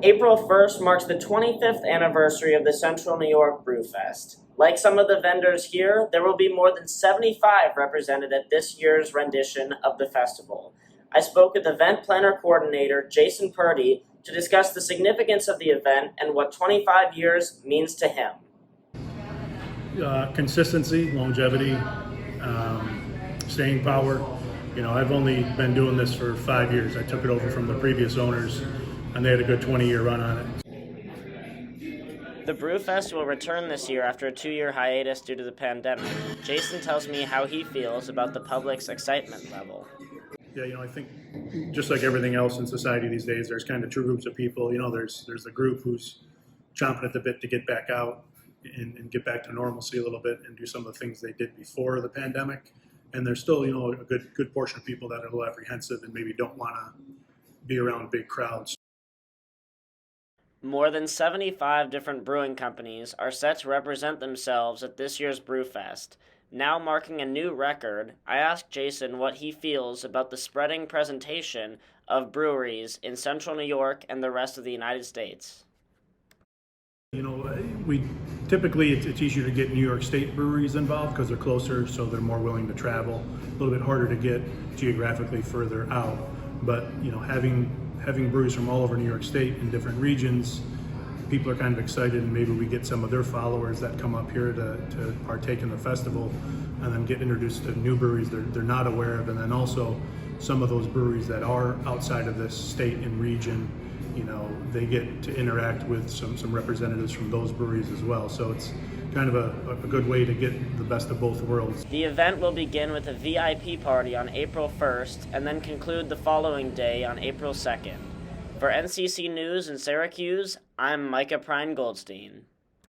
April 1st marks the 25th anniversary of the Central New York Brewfest. Like some of the vendors here, there will be more than 75 represented at this year's rendition of the festival. I spoke with event planner coordinator Jason Purdy to discuss the significance of the event and what 25 years means to him. Consistency, longevity, staying power. I've only been doing this for 5 years. I took it over from the previous owners, and they had a good 20-year run on it. The Brewfest will return this year after a 2-year hiatus due to the pandemic. Jason tells me how he feels about the public's excitement level. Yeah, I think just like everything else in society these days, there's kind of two groups of people. There's the group who's chomping at the bit to get back out and get back to normalcy a little bit and do some of the things they did before the pandemic. And there's still, a good portion of people that are a little apprehensive and maybe don't want to be around big crowds. More than 75 different brewing companies are set to represent themselves at this year's Brewfest. Now marking a new record, I asked Jason what he feels about the spreading presentation of breweries in Central New York and the rest of the United States. It's easier to get New York State breweries involved because they're closer, so they're more willing to travel. A little bit harder to get geographically further out. But having breweries from all over New York State in different regions, people are kind of excited, and maybe we get some of their followers that come up here to partake in the festival and then get introduced to new breweries they're not aware of. And then also some of those breweries that are outside of this state and region, they get to interact with some representatives from those breweries as well. So it's kind of a good way to get the best of both worlds. The event will begin with a VIP party on April 1st and then conclude the following day on April 2nd. For NCC News in Syracuse, I'm Micah Prine Goldstein.